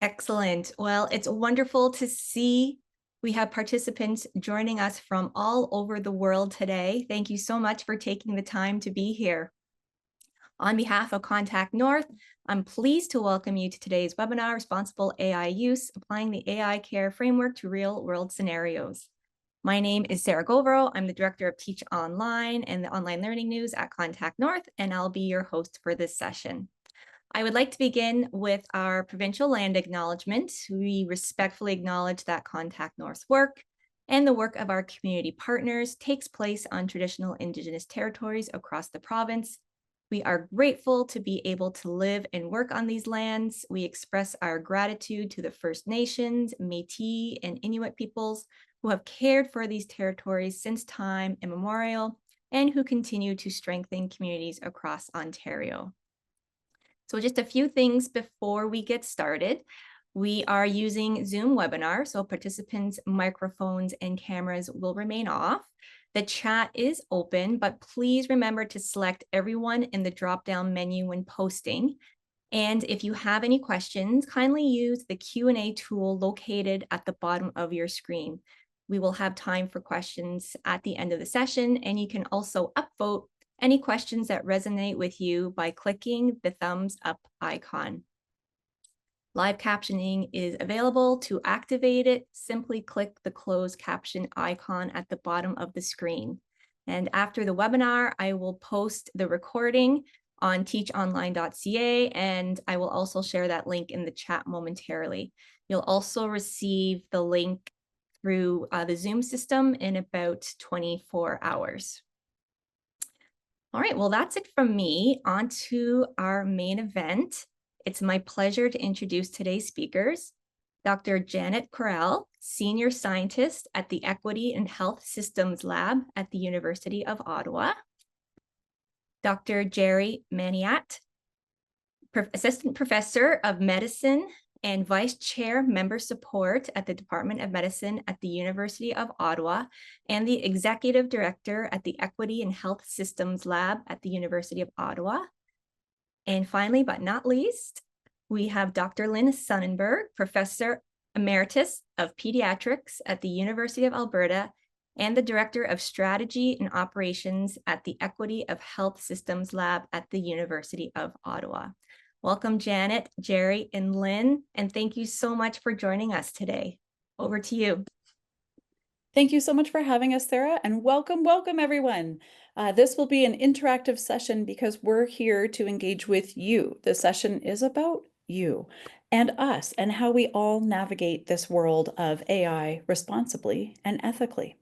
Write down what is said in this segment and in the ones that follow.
Excellent. Well, it's wonderful to see we have participants joining us from all over the world today. Thank you so much for taking the time to be here. On behalf of Contact North, I'm pleased to welcome you to today's webinar, Responsible AI Use, Applying the AI Care Framework to Real-World Scenarios. My name is Sarah Govero. I'm the Director of Teach Online and the Online Learning News at Contact North, and I'll be your host for this session. I would like to begin with our provincial land acknowledgement. We respectfully acknowledge that Contact North's work and the work of our community partners takes place on traditional Indigenous territories across the province. We are grateful to be able to live and work on these lands. We express our gratitude to the First Nations, Métis, and Inuit peoples who have cared for these territories since time immemorial and who continue to strengthen communities across Ontario. So just a few things before we get started. We are using Zoom webinar, so participants' microphones and cameras will remain off. The chat is open, but please remember to select everyone in the drop-down menu when posting. And if you have any questions, kindly use the Q&A tool located at the bottom of your screen. We will have time for questions at the end of the session, and you can also upvote any questions that resonate with you by clicking the thumbs up icon. Live captioning is available. To activate it, simply click the closed caption icon at the bottom of the screen. And after the webinar, I will post the recording on teachonline.ca, and I will also share that link in the chat momentarily. You'll also receive the link through the Zoom system in about 24 hours. All right, well, that's it from me. On to our main event. It's my pleasure to introduce today's speakers. Dr. Janet Corral, Senior Scientist at the Equity and Health Systems Lab at the University of Ottawa. Dr. Jerry Maniate, Assistant Professor of Medicine and Vice Chair Member Support at the Department of Medicine at the University of Ottawa, and the Executive Director at the Equity and Health Systems Lab at the University of Ottawa. And finally, but not least, we have Dr. Lyn Sonnenberg, Professor Emeritus of Pediatrics at the University of Alberta, and the Director of Strategy and Operations at the Equity of Health Systems Lab at the University of Ottawa. Welcome, Janet, Jerry, and Lyn, and thank you so much for joining us today. Over to you. Thank you so much for having us, Sarah, and welcome everyone. This will be an interactive session because we're here to engage with you. The session is about you and us and how we all navigate this world of AI responsibly and ethically.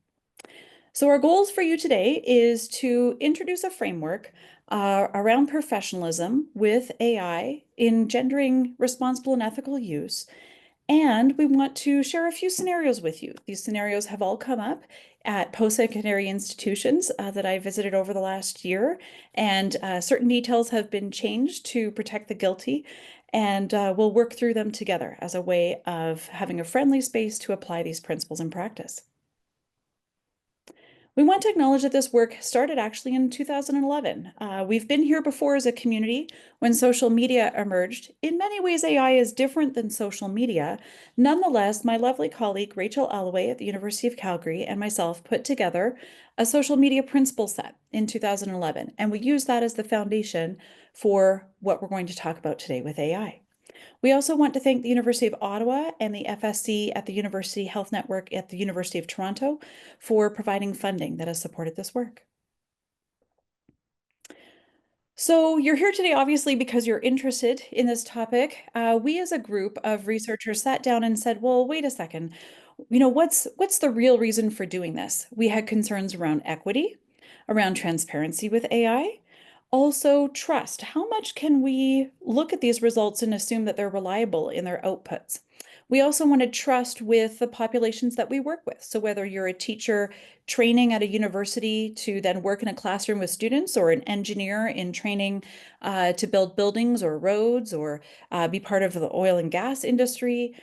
So our goals for you today is to introduce a framework around professionalism with AI, engendering responsible and ethical use. And we want to share a few scenarios with you. These scenarios have all come up at post-secondary institutions that I visited over the last year, and certain details have been changed to protect the guilty, and we'll work through them together as a way of having a friendly space to apply these principles in practice. We want to acknowledge that this work started actually in 2011. We've been here before as a community when social media emerged. In many ways, AI is different than social media. Nonetheless, my lovely colleague, Rachel Alloway at the University of Calgary, and myself put together a social media principle set in 2011. And we use that as the foundation for what we're going to talk about today with AI. We also want to thank the University of Ottawa and the FSC at the University Health Network at the University of Toronto for providing funding that has supported this work. So you're here today, obviously, because you're interested in this topic. We as a group of researchers sat down and said, well, wait a second, what's the real reason for doing this? We had concerns around equity, around transparency with AI, also trust. How much can we look at these results and assume that they're reliable in their outputs? We also wanted trust with the populations that we work with. So whether you're a teacher training at a university to then work in a classroom with students, or an engineer in training to build buildings or roads, or be part of the oil and gas industry,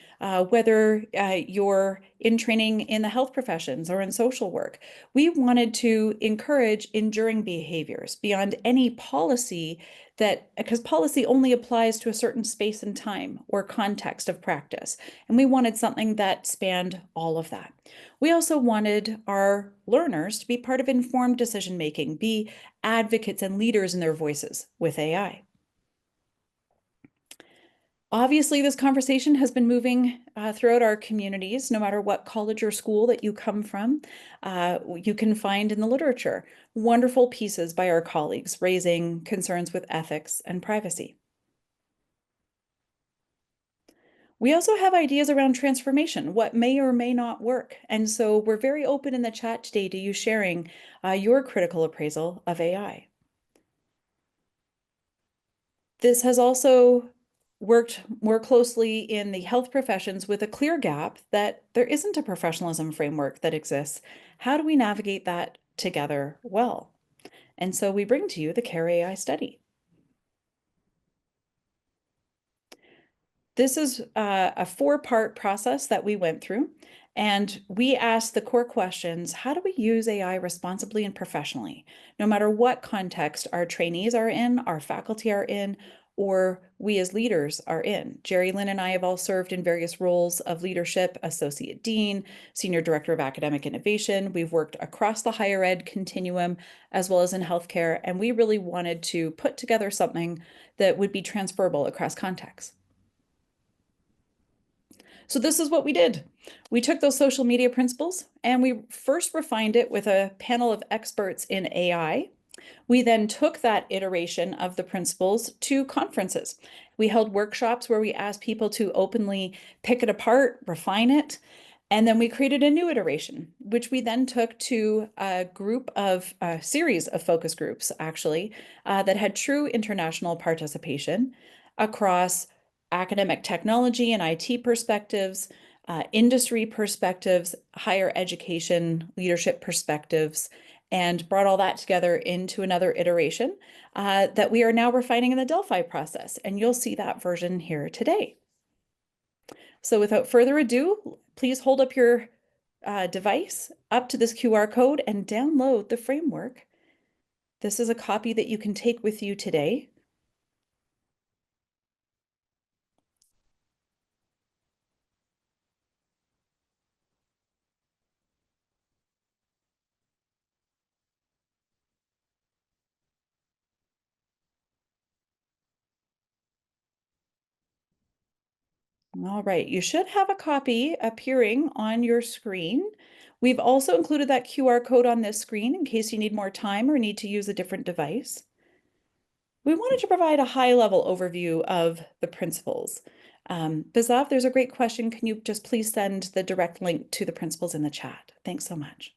whether you're in training in the health professions or in social work. We wanted to encourage enduring behaviors beyond any policy, because policy only applies to a certain space and time or context of practice. And we wanted something that spanned all of that. We also wanted our learners to be part of informed decision making, be advocates and leaders in their voices with AI. Obviously, this conversation has been moving throughout our communities, no matter what college or school that you come from. You can find in the literature wonderful pieces by our colleagues raising concerns with ethics and privacy. We also have ideas around transformation, what may or may not work. And so we're very open in the chat today to you sharing your critical appraisal of AI. This has also worked more closely in the health professions with a clear gap that there isn't a professionalism framework that exists. How do we navigate that together well? And so we bring to you the CARE AI study. This is a four-part process that we went through, and we asked the core questions: how do we use AI responsibly and professionally, no matter what context our trainees are in, our faculty are in, or we as leaders are in. Jerry, Lynn, and I have all served in various roles of leadership: Associate Dean, Senior Director of Academic Innovation. We've worked across the higher ed continuum as well as in healthcare, and we really wanted to put together something that would be transferable across contexts. So this is what we did. We took those social media principles and we first refined it with a panel of experts in AI. We then took that iteration of the principles to conferences. We held workshops where we asked people to openly pick it apart, refine it, and then we created a new iteration, which we then took to a series of focus groups, actually, that had true international participation across academic technology and IT perspectives, industry perspectives, higher education leadership perspectives, and brought all that together into another iteration that we are now refining in the Delphi process. And you'll see that version here today. So without further ado, please hold up your device up to this QR code and download the framework. This is a copy that you can take with you today. All right, you should have a copy appearing on your screen. We've also included that QR code on this screen in case you need more time or need to use a different device. We wanted to provide a high-level overview of the principles. Bizav, there's a great question. Can you just please send the direct link to the principles in the chat? Thanks so much.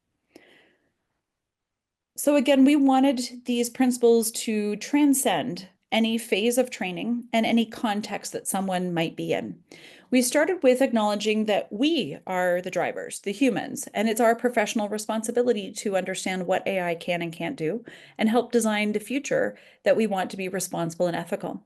So again, we wanted these principles to transcend any phase of training and any context that someone might be in. We started with acknowledging that we are the drivers, the humans, and it's our professional responsibility to understand what AI can and can't do and help design the future that we want to be responsible and ethical.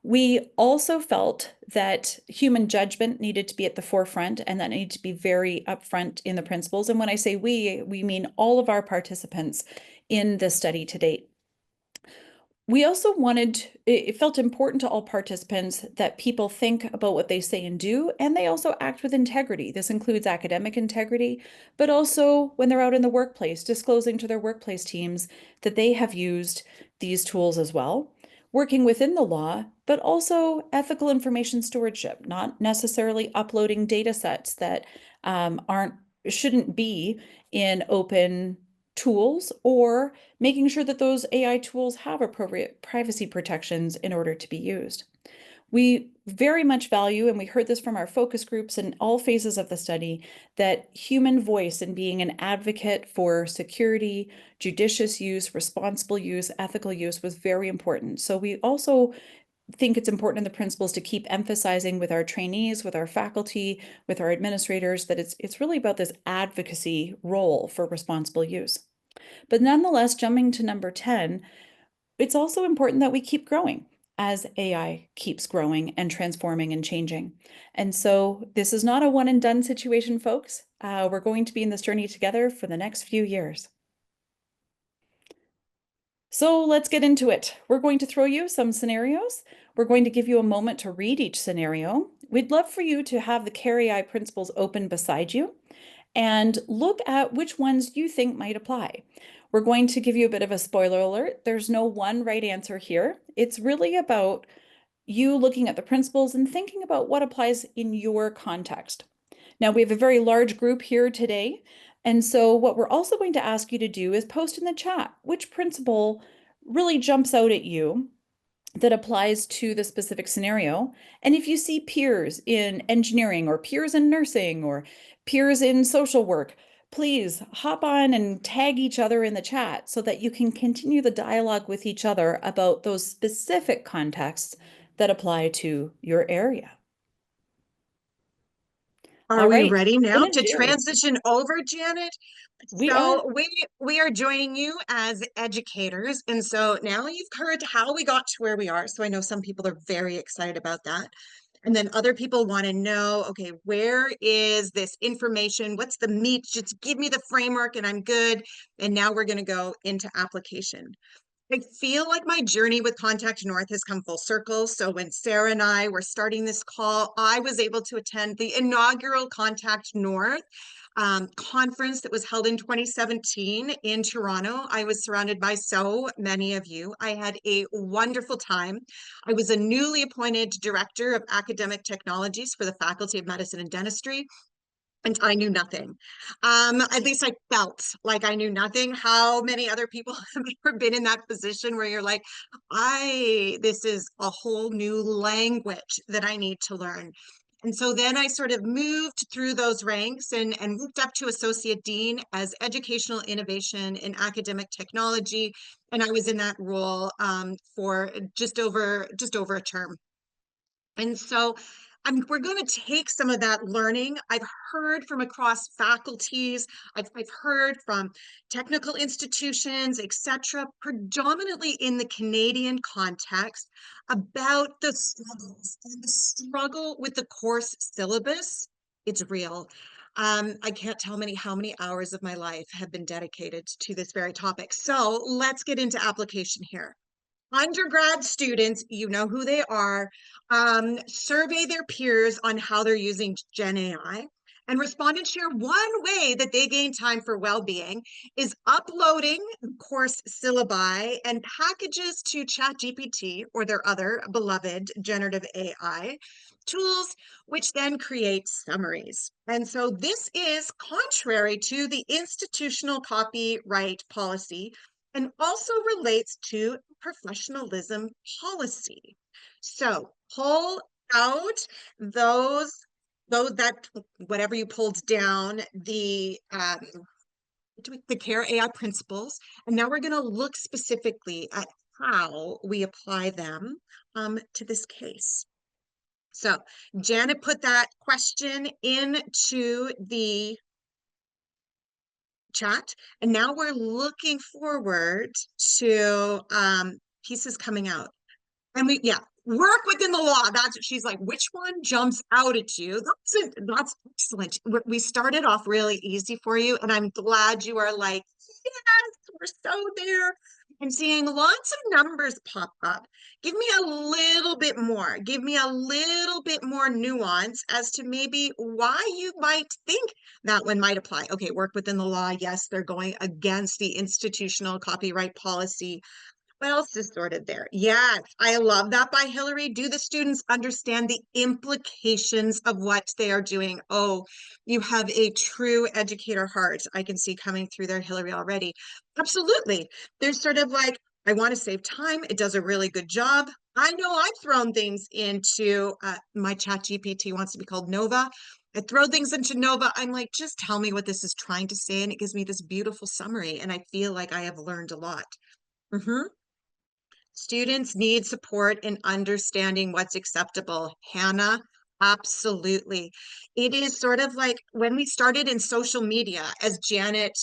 We also felt that human judgment needed to be at the forefront, and that needed to be very upfront in the principles. And when I say we mean all of our participants in the study to date. We also it felt important to all participants that people think about what they say and do, and they also act with integrity. This includes academic integrity, but also when they're out in the workplace, disclosing to their workplace teams that they have used these tools as well, working within the law, but also ethical information stewardship, not necessarily uploading data sets that shouldn't be in open tools, or making sure that those AI tools have appropriate privacy protections in order to be used. We very much value, and we heard this from our focus groups in all phases of the study, that human voice and being an advocate for security, judicious use, responsible use, ethical use was very important. So we also think it's important in the principles to keep emphasizing with our trainees, with our faculty, with our administrators, that it's really about this advocacy role for responsible use. But nonetheless, jumping to number 10, it's also important that we keep growing as AI keeps growing and transforming and changing. And so this is not a one and done situation, folks. We're going to be in this journey together for the next few years. So let's get into it. We're going to throw you some scenarios. We're going to give you a moment to read each scenario. We'd love for you to have the Care AI principles open beside you and look at which ones you think might apply. We're going to give you a bit of a spoiler alert. There's no one right answer here. It's really about you looking at the principles and thinking about what applies in your context. Now, we have a very large group here today. And so what we're also going to ask you to do is post in the chat which principle really jumps out at you that applies to the specific scenario. And if you see peers in engineering or peers in nursing or peers in social work, please hop on and tag each other in the chat so that you can continue the dialogue with each other about those specific contexts that apply to your area. Are All we right, ready now Lyn and to Jerry. transition over, Janet? We are. We are joining you as educators. And so now you've heard how we got to where we are. So I know some people are very excited about that. And then other people want to know, okay, where is this information? What's the meat? Just give me the framework and I'm good. And now we're going to go into application. I feel like my journey with Contact North has come full circle. So when Sarah and I were starting this call, I was able to attend the inaugural Contact North conference that was held in 2017 in Toronto. I was surrounded by so many of you. I had a wonderful time. I was a newly appointed Director of Academic Technologies for the Faculty of Medicine and Dentistry. And I knew nothing. At least I felt like I knew nothing. How many other people have ever been in that position where you're like, this is a whole new language that I need to learn. And so then I sort of moved through those ranks and moved up to Associate Dean as Educational Innovation in Academic Technology. And I was in that role for just over a term. And so we're going to take some of that learning. I've heard from across faculties, I've heard from technical institutions, etc., predominantly in the Canadian context, about the struggles. And the struggle with the course syllabus, it's real. I can't tell how many hours of my life have been dedicated to this very topic. So let's get into application here. Undergrad students, you know who they are, survey their peers on how they're using Gen AI, and respondents share one way that they gain time for well-being is uploading course syllabi and packages to ChatGPT or their other beloved generative AI tools, which then create summaries. And so this is contrary to the institutional copyright policy and also relates to professionalism policy. So pull out those that whatever you pulled down, the Care AI principles, and now we're going to look specifically at how we apply them to this case. So Janet put that question into the chat, and now we're looking forward to pieces coming out. And work within the law. That's what she's like. Which one jumps out at you? That's excellent. We started off really easy for you, and I'm glad you are like, yes, we're so there. I'm seeing lots of numbers pop up. Give me a little bit more. Give me a little bit more nuance as to maybe why you might think that one might apply. Okay, work within the law. Yes, they're going against the institutional copyright policy. What else is sorted there? Yes, I love that by Hillary. Do the students understand the implications of what they are doing? Oh, you have a true educator heart. I can see coming through there, Hillary, already. Absolutely. There's sort of like, I want to save time. It does a really good job. I know I've thrown things into my chat GPT wants to be called Nova. I throw things into Nova. I'm like, just tell me what this is trying to say. And it gives me this beautiful summary. And I feel like I have learned a lot. Students need support in understanding what's acceptable. Hannah, absolutely. It is sort of like when we started in social media, as Janet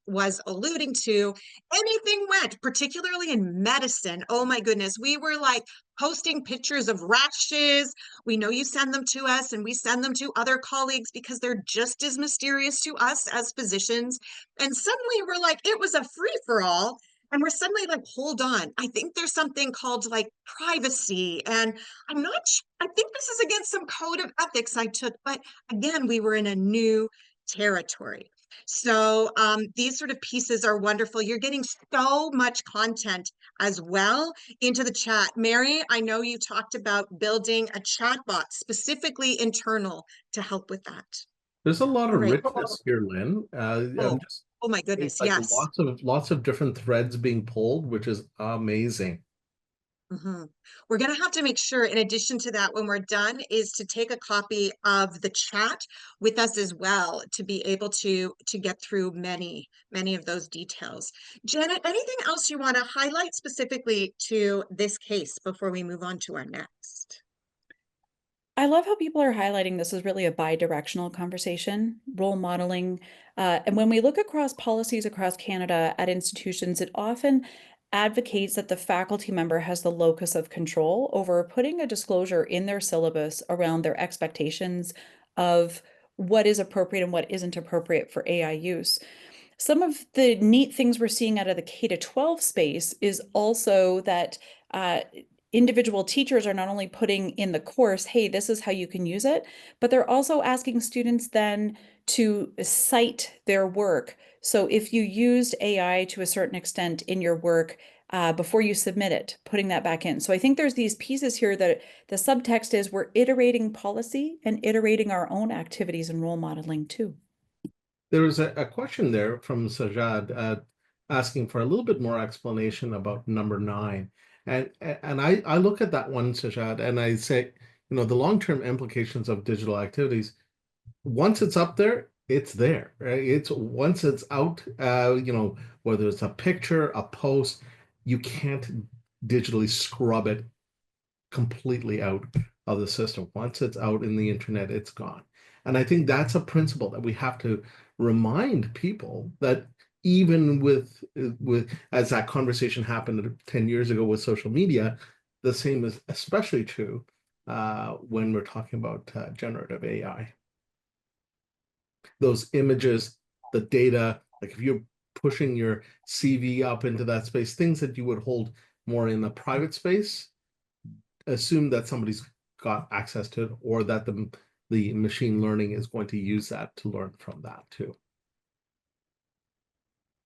was alluding to, anything went, particularly in medicine. Oh my goodness, we were like posting pictures of rashes. We know you send them to us, and we send them to other colleagues because they're just as mysterious to us as physicians. And suddenly we're like, it was a free for all. And we're suddenly like, hold on, I think there's something called like privacy. And I'm not, I think this is against some code of ethics I took, but again, we were in a new territory. So these sort of pieces are wonderful. You're getting so much content as well into the chat. Mary, I know you talked about building a chat bot specifically internal to help with that. There's a lot of Great. richness here, Lynn. Oh, I'm just oh my seeing, goodness, like yes. lots of different threads being pulled, which is amazing. We're going to have to make sure, in addition to that, when we're done, is to take a copy of the chat with us as well to be able to get through many of those details. Janet, anything else you want to highlight specifically to this case before we move on to our next? I love how people are highlighting this is really a bi-directional conversation, role modeling. And when we look across policies across Canada at institutions, it often advocates that the faculty member has the locus of control over putting a disclosure in their syllabus around their expectations of what is appropriate and what isn't appropriate for AI use. Some of the neat things we're seeing out of the K-12 space is also that individual teachers are not only putting in the course, hey, this is how you can use it, but they're also asking students then to cite their work. So if you used AI to a certain extent in your work, before you submit it, putting that back in. So I think there's these pieces here that the subtext is we're iterating policy and iterating our own activities and role modeling too. There was a question there from Sajad asking for a little bit more explanation about number 9. And I look at that one, Sajad, and I say, the long-term implications of digital activities, once it's up there, it's there, right? It's once it's out, whether it's a picture, a post, you can't digitally scrub it completely out of the system. Once it's out in the internet, it's gone. And I think that's a principle that we have to remind people that even with as that conversation happened 10 years ago with social media, the same is especially true when we're talking about generative AI. Those images, the data, like if you're pushing your CV up into that space, things that you would hold more in a private space, assume that somebody's got access to it, or that the machine learning is going to use that to learn from that too.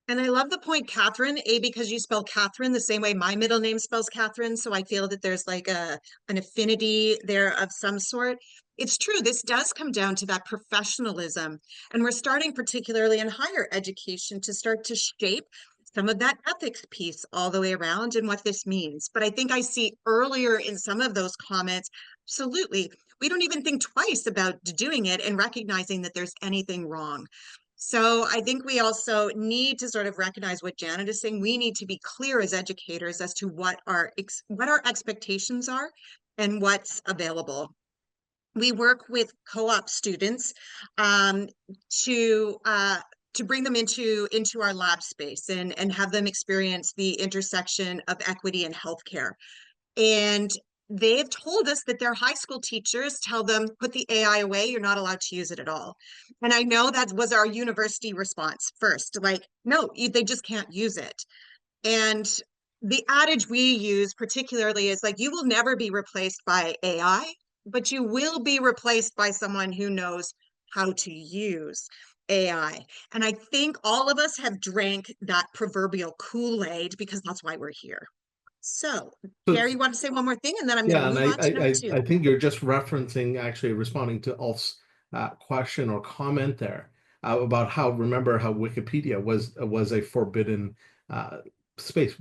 And I love the point, Catherine, because you spell Catherine the same way my middle name spells Catherine. So I feel that there's like an affinity there of some sort. It's true, this does come down to that professionalism. And we're starting, particularly in higher education, to start to shape some of that ethics piece all the way around and what this means. But I think I see earlier in some of those comments, absolutely, we don't even think twice about doing it and recognizing that there's anything wrong. So I think we also need to sort of recognize what Janet is saying. We need to be clear as educators as to what our expectations are and what's available. We work with co-op students to bring them into our lab space and have them experience the intersection of equity and healthcare. And they've told us that their high school teachers tell them, put the AI away, you're not allowed to use it at all. And I know that was our university response first, like, no, they just can't use it. And the adage we use particularly is like, you will never be replaced by AI, but you will be replaced by someone who knows how to use AI. And I think all of us have drank that proverbial Kool-Aid because that's why we're here. So, Gary, you want to say one more thing, and then I'm going to and move on to number 2. I think you're just referencing, actually responding to Ulf's question or comment there about remember how Wikipedia was a forbidden space,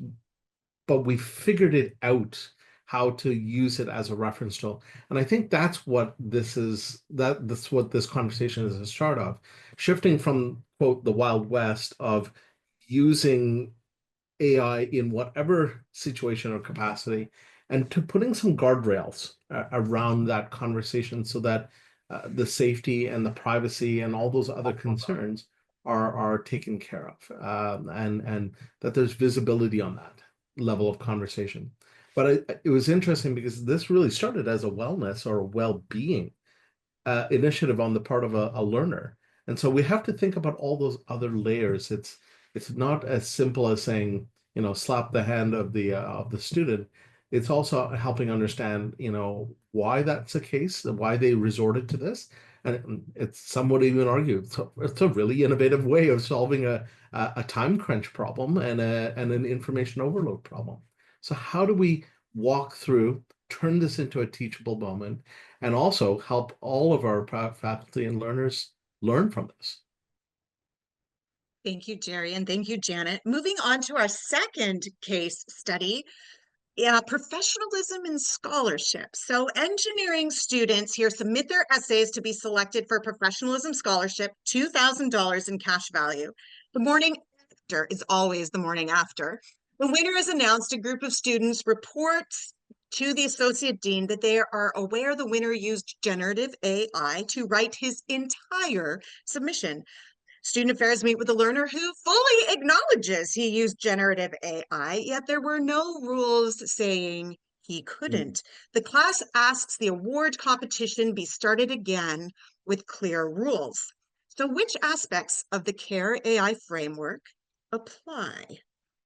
but we figured it out how to use it as a reference tool. And I think that's what this is, that's what this conversation is a start of, shifting from, quote, the Wild West of using AI in whatever situation or capacity, and to putting some guardrails around that conversation so that the safety and the privacy and all those other concerns are taken care of, and that there's visibility on that level of conversation. But it was interesting because this really started as a wellness or well-being initiative on the part of a learner. And so we have to think about all those other layers. It's not as simple as saying, slap the hand of the student. It's also helping understand, why that's the case, why they resorted to this. And some would even argue it's a really innovative way of solving a time crunch problem and an information overload problem. So how do we walk through, turn this into a teachable moment, and also help all of our faculty and learners learn from this? Thank you, Jerry, and thank you, Janet. Moving on to our second case study, professionalism and scholarship. So engineering students here submit their essays to be selected for professionalism scholarship, $2,000 in cash value. The morning after is always the morning after. The winner is announced. A group of students reports to the associate dean that they are aware the winner used generative AI to write his entire submission. Student affairs meet with the learner who fully acknowledges he used generative AI, yet there were no rules saying he couldn't. The class asks the award competition be started again with clear rules. So which aspects of the CARE AI framework apply?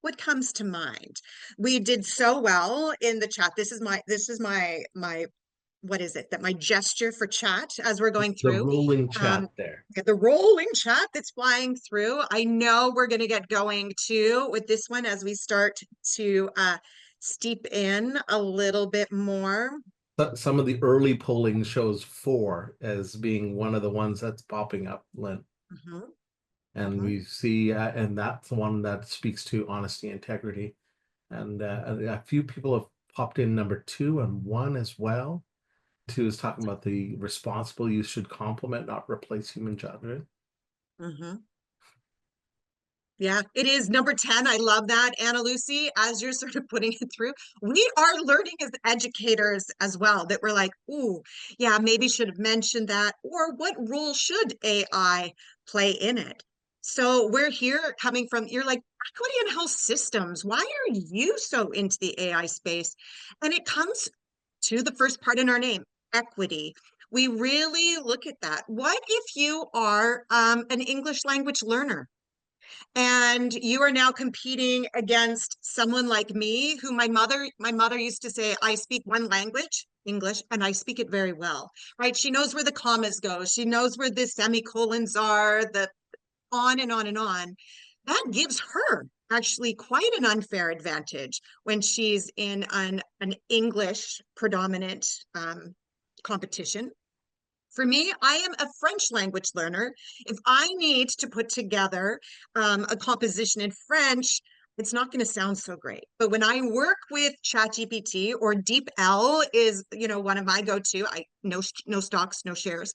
What comes to mind? We did so well in the chat. This is my what is it, that my gesture for chat as we're going The through. rolling chat there. The rolling chat that's flying through. I know we're going to get going too with this one as we start to steep in a little bit more. Some of the early polling shows 4 as being one of the ones that's popping up, Lynn. And we see, and that's the one that speaks to honesty, integrity. And a few people have popped in number 2 and 1 as well. 2 is talking about the responsible use should complement, not replace human judgment. Yeah, it is number 10. I love that, Anna Lucy, as you're sort of putting it through. We are learning as educators as well, that we're like, ooh, yeah, maybe should have mentioned that. Or what role should AI play in it? So we're here coming from, you're like, equity in health systems. Why are you so into the AI space? And it comes to the first part in our name, equity. We really look at that. What if you are an English language learner and you are now competing against someone like me, who my mother used to say, I speak one language, English, and I speak it very well, right? She knows where the commas go. She knows where the semicolons are, the on and on and on. That gives her actually quite an unfair advantage when she's in an English predominant competition. For me, I am a French language learner. If I need to put together a composition in French, it's not going to sound so great. But when I work with ChatGPT, or DeepL is, one of my go-to, no stocks, no shares.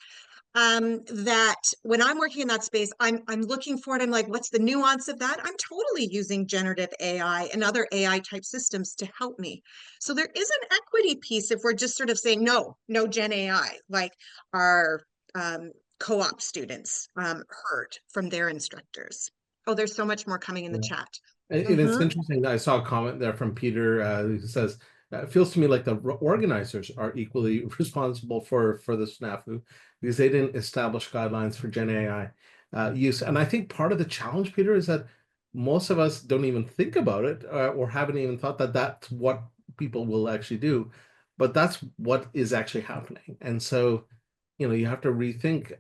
That when I'm working in that space, I'm looking for it. I'm like, what's the nuance of that? I'm totally using generative AI and other AI type systems to help me. So there is an equity piece if we're just sort of saying, no Gen AI, like our co-op students heard from their instructors. Oh, there's so much more coming in the chat. And it's interesting. I saw a comment there from Peter who says, it feels to me like the organizers are equally responsible for the snafu because they didn't establish guidelines for Gen AI use. And I think part of the challenge, Peter, is that most of us don't even think about it or haven't even thought that that's what people will actually do. But that's what is actually happening. And so, you have to rethink,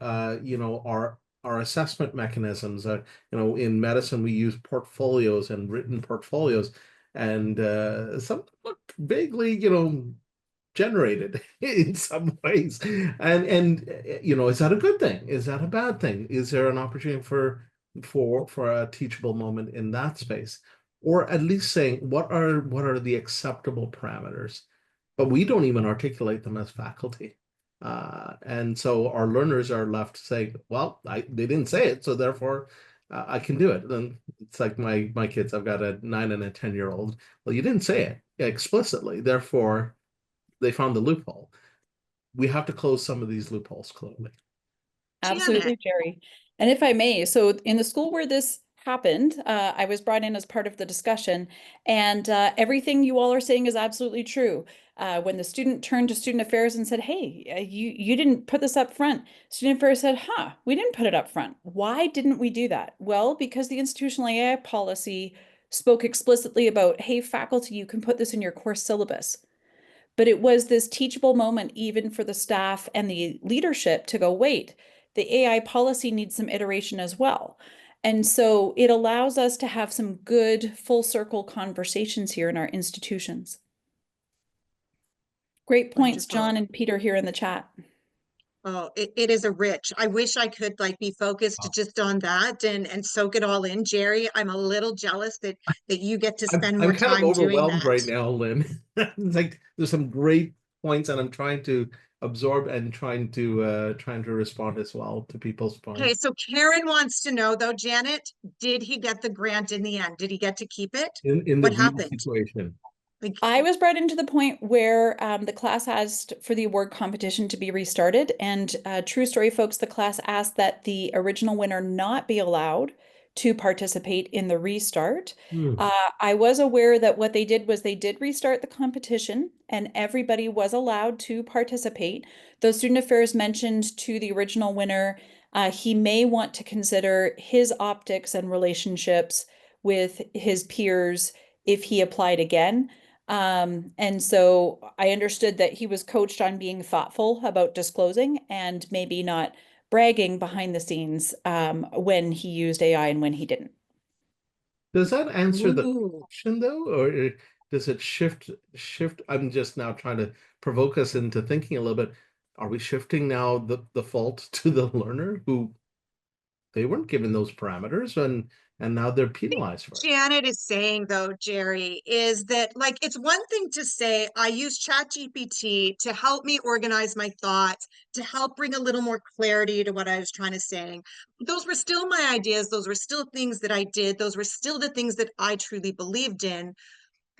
our assessment mechanisms. In medicine, we use portfolios and written portfolios, and some look vaguely, generated in some ways. And is that a good thing? Is that a bad thing? Is there an opportunity for a teachable moment in that space? Or at least saying what are the acceptable parameters? But we don't even articulate them as faculty. And so our learners are left to say, well, they didn't say it, so therefore I can do it. Then it's like my kids. I've got a 9 and a 10-year-old. Well, you didn't say it explicitly, therefore they found the loophole. We have to close some of these loopholes, clearly. Absolutely, Janet, Jerry. And if I may, so in the school where this happened, I was brought in as part of the discussion, and everything you all are saying is absolutely true. When the student turned to student affairs and said, "Hey, you didn't put this up front," student affairs said, "Huh, we didn't put it up front. Why didn't we do that?" Well, because the institutional AI policy spoke explicitly about, "Hey, faculty, you can put this in your course syllabus." But it was this teachable moment, even for the staff and the leadership, to go, wait, the AI policy needs some iteration as well. And so it allows us to have some good full circle conversations here in our institutions. Great points, wonderful. John and Peter here in the chat. Oh, it is a rich. I wish I could like be focused Wow. just on that and soak it all in. Jerry, I'm a little jealous that you get to I'm spend I'm more kind of time doing overwhelmed that. right now, Lynn. It's like there's some great points, and I'm trying to absorb and trying to respond as well to people's Okay, points. so Karen wants to know though, Janet, did he get the grant in the end? Did he get to keep it? In the What read happened? situation. Like, I was brought into the point where the class asked for the award competition to be restarted. And true story, folks, the class asked that the original winner not be allowed to participate in the restart. Hmm. I was aware that what they did was they did restart the competition and everybody was allowed to participate. Though Student Affairs mentioned to the original winner, he may want to consider his optics and relationships with his peers if he applied again. And so I understood that he was coached on being thoughtful about disclosing and maybe not bragging behind the scenes when he used AI and when he didn't. Does that answer the ooh. question though, or does it shift? I'm just now trying to provoke us into thinking a little bit. Are we shifting now the fault to the learner who they weren't given those parameters and now they're penalized for it? Janet is saying though, Jerry, is that like it's one thing to say I use ChatGPT to help me organize my thoughts, to help bring a little more clarity to what I was trying to say. Those were still my ideas, those were still things that I did, those were still the things that I truly believed in.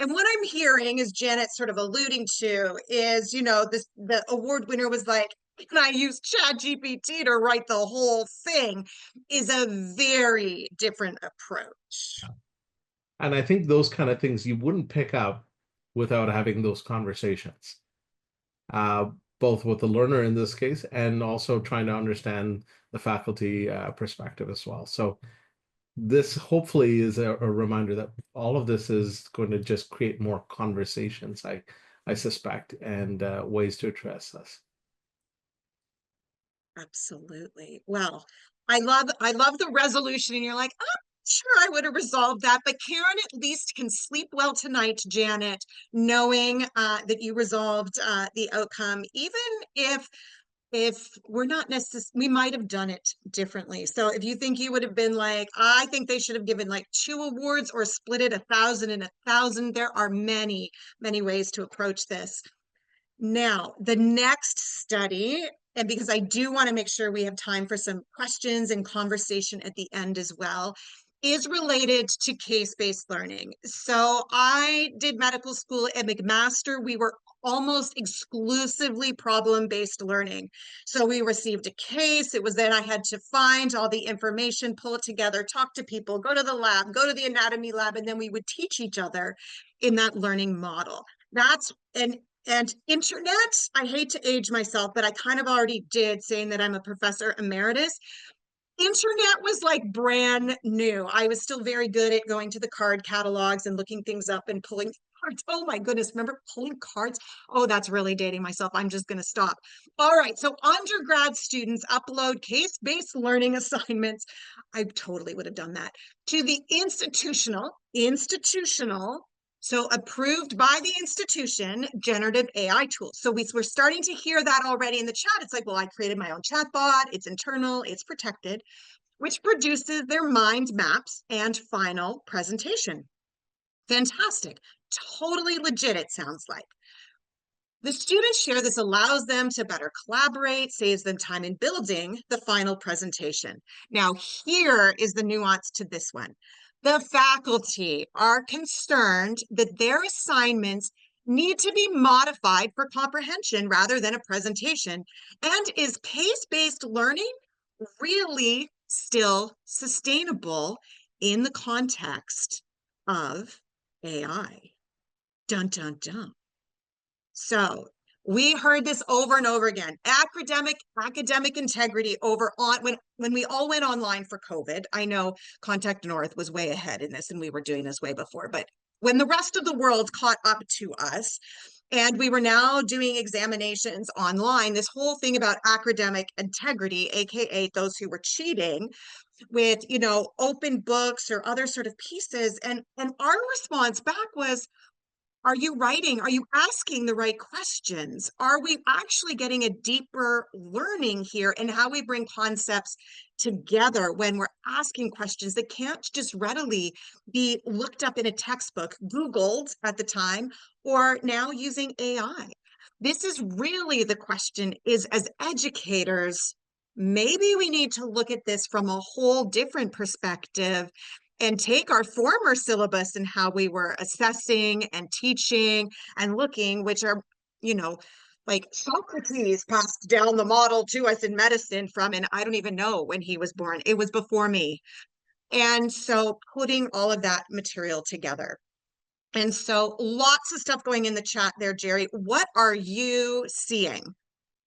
And what I'm hearing is Janet sort of alluding to is, the award winner was like, and I used ChatGPT to write the whole thing, is a very different approach. And I think those kind of things you wouldn't pick up without having those conversations, uh, both with the learner in this case and also trying to understand the faculty perspective as well. So this hopefully is a reminder that all of this is going to just create more conversations, I suspect, and ways to address this. Absolutely. Well, I love the resolution, and you're like, I'm sure I would have resolved that, but Karen at least can sleep well tonight, Janet, knowing that you resolved the outcome, even if we're not necessarily, we might have done it differently. So if you think you would have been like, I think they should have given like 2 awards or split it 1,000 and 1,000, there are many, many ways to approach this. Now, the next study, and because I do want to make sure we have time for some questions and conversation at the end as well, is related to case-based learning. So I did medical school at McMaster. We were almost exclusively problem-based learning. So we received a case. It was then I had to find all the information, pull it together, talk to people, go to the lab, go to the anatomy lab, and then we would teach each other in that learning model. That's and internet, I hate to age myself, but I kind of already did, saying that I'm a professor emeritus. Internet was like brand new. I was still very good at going to the card catalogs and looking things up and pulling cards. Oh my goodness, remember pulling cards? Oh, that's really dating myself. I'm just going to stop. All right, so undergrad students upload case-based learning assignments. I totally would have done that to the institutional, so approved by the institution, generative AI tools. So we're starting to hear that already in the chat. It's like, well, I created my own chatbot. It's internal, it's protected, which produces their mind maps and final presentation. Fantastic. Totally legit, it sounds like. The students share this allows them to better collaborate, saves them time in building the final presentation. Now, here is the nuance to this one. The faculty are concerned that their assignments need to be modified for comprehension rather than a presentation. And is pace-based learning really still sustainable in the context of AI? Dun, dun, dun. So we heard this over and over again. Academic integrity over on when we all went online for COVID. I know Contact North was way ahead in this and we were doing this way before, but when the rest of the world caught up to us and we were now doing examinations online, this whole thing about academic integrity, aka those who were cheating with, you know, open books or other sort of pieces, and our response back was, are you writing? Are you asking the right questions? Are we actually getting a deeper learning here in how we bring concepts together when we're asking questions that can't just readily be looked up in a textbook, Googled at the time, or now using AI? This is really the question, is as educators, maybe we need to look at this from a whole different perspective and take our former syllabus and how we were assessing and teaching and looking, which are, you know, like Socrates passed down the model to us in medicine from, and I don't even know when he was born. It was before me. And so putting all of that material together. And so lots of stuff going in the chat there, Jerry. What are you seeing?